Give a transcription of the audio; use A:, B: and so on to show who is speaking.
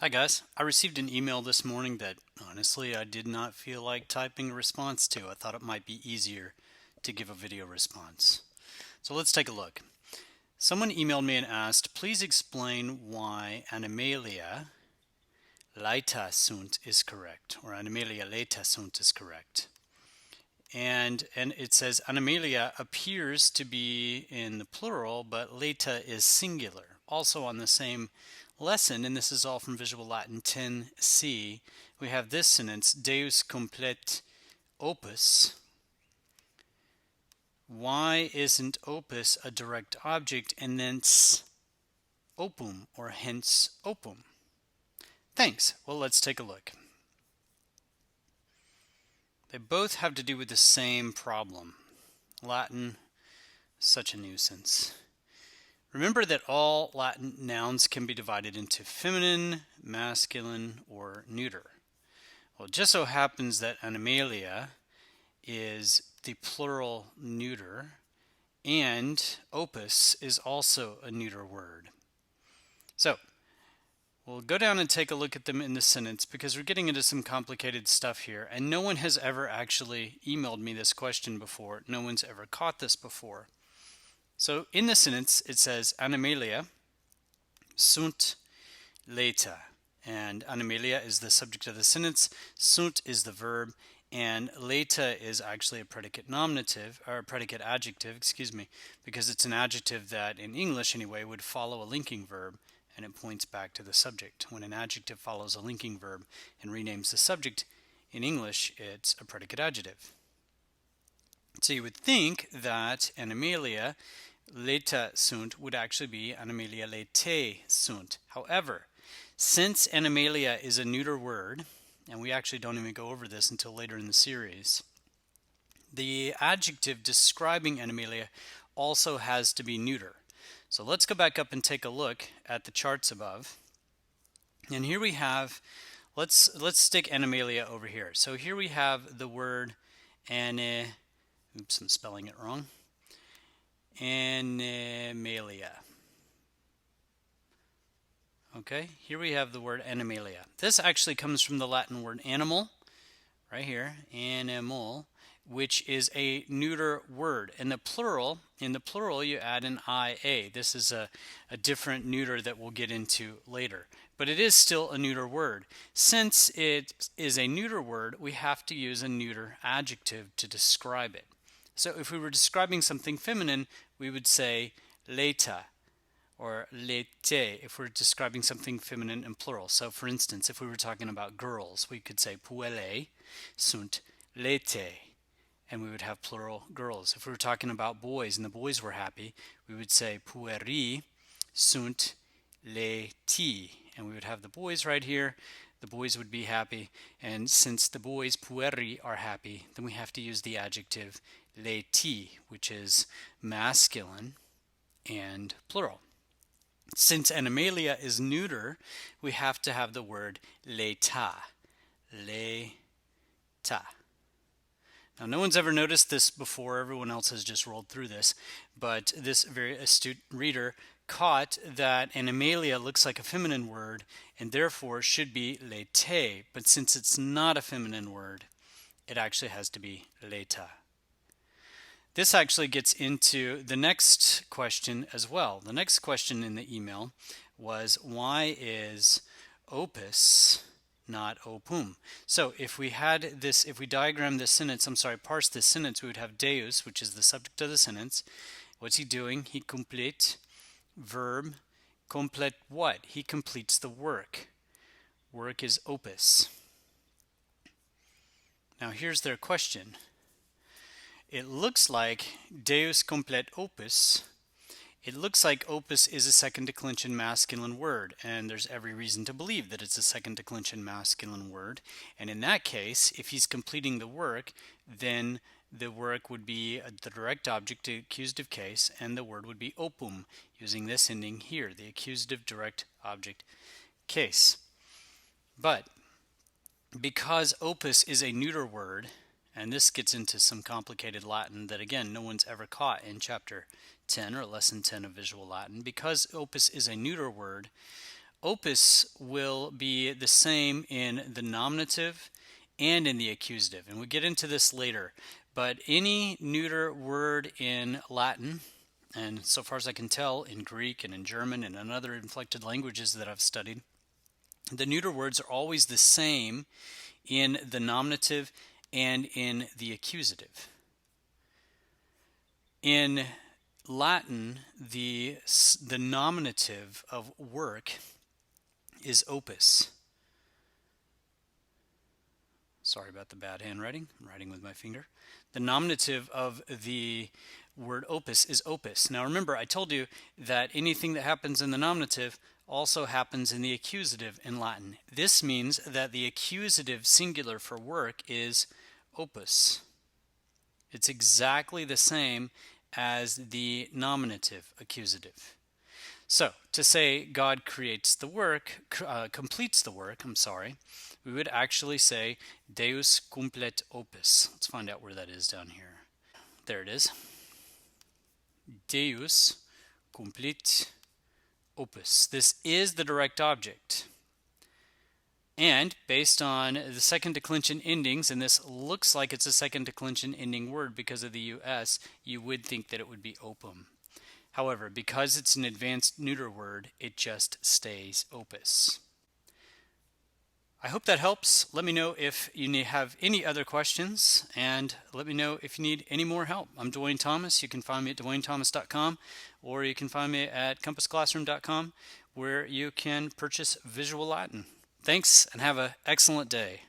A: Hi guys, I received an email this morning that honestly I did not feel like typing a response to. I thought it might be easier to give a video response. So let's take a look. Someone emailed me and asked, please explain why Animalia laeta sunt is correct, or Animalia laeta sunt is correct. And it says Animalia appears to be in the plural, but laeta is singular. Also on the same lesson, and this is all from Visual Latin 10c, we have this sentence, Deus complet opus. Why isn't opus a direct object and thence opum, or hence opum? Thanks. Well, let's take a look. They both have to do with the same problem. Latin, such a nuisance. Remember that all Latin nouns can be divided into feminine, masculine, or neuter. Well, it just so happens that animalia is the plural neuter, and opus is also a neuter word. So, we'll go down and take a look at them in the sentence because we're getting into some complicated stuff here, and no one has ever actually emailed me this question before. No one's ever caught this before. So in the sentence, it says Animalia sunt laeta, and Animalia is the subject of the sentence, sunt is the verb, and laeta is actually a predicate nominative, or a predicate adjective, because it's an adjective that in English anyway would follow a linking verb, and it points back to the subject. When an adjective follows a linking verb and renames the subject, in English it's a predicate adjective. So you would think that Animalia laeta sunt would actually be Animalia laetae sunt. However, since Animalia is a neuter word, and we actually don't even go over this until later in the series, the adjective describing Animalia also has to be neuter. So let's go back up and take a look at the charts above. And here we have, let's stick Animalia over here. So here we have the word oops, I'm spelling it wrong. Animalia. Okay, here we have the word animalia. This actually comes from the Latin word animal, right here, animal, which is a neuter word. In the plural, you add an ia. This is a different neuter that we'll get into later. But it is still a neuter word. Since it is a neuter word, we have to use a neuter adjective to describe it. So if we were describing something feminine, we would say laeta or laetae if we're describing something feminine and plural. So for instance, if we were talking about girls, we could say puellae sunt laetae, and we would have plural girls. If we were talking about boys and the boys were happy, we would say pueri sunt laeti, and we would have the boys right here. The boys would be happy, and since the boys pueri are happy, then we have to use the adjective laeti, which is masculine and plural. Since animalia is neuter, we have to have the word laeta. Laeta. Now, no one's ever noticed this before. Everyone else has just rolled through this, but this very astute reader caught that animalia looks like a feminine word and therefore should be laetae, but since it's not a feminine word, it actually has to be laeta. This actually gets into the next question as well. The next question in the email was, why is opus not opum? So if we had this, if we diagram this sentence, parse this sentence, we would have Deus, which is the subject of the sentence. What's he doing? He complete, verb, complete what? He completes the work. Work is opus. Now here's their question. It looks like Deus complet opus. It looks like opus is a second declension masculine word, and there's every reason to believe that it's a second declension masculine word. And in that case, if he's completing the work, then the work would be the direct object, the accusative case, and the word would be opum, using this ending here, the accusative direct object case. But because opus is a neuter word, and this gets into some complicated Latin that, again, no one's ever caught in chapter 10 or lesson 10 of Visual Latin. Because opus is a neuter word, opus will be the same in the nominative and in the accusative, and we'll get into this later. But any neuter word in Latin, and so far as I can tell, in Greek and in German and in other inflected languages that I've studied, the neuter words are always the same in the nominative and in the accusative. In Latin, the nominative of work is opus. Sorry about the bad handwriting. I'm writing with my finger. The nominative of the word opus is opus. Now remember, I told you that anything that happens in the nominative also happens in the accusative in Latin. This means that the accusative singular for work is opus. It's exactly the same as the nominative accusative. So, to say God creates the work, completes the work, we would actually say Deus cumplet opus. Let's find out where that is down here. There it is. Deus cumplit opus. This is the direct object. And based on the second declension endings, and this looks like it's a second declension ending word because of the US, you would think that it would be opum. However, because it's an advanced neuter word, it just stays opus. I hope that helps. Let me know if you have any other questions, and let me know if you need any more help. I'm Dwayne Thomas. You can find me at dwaynethomas.com, or you can find me at compassclassroom.com, where you can purchase Visual Latin. Thanks, and have an excellent day.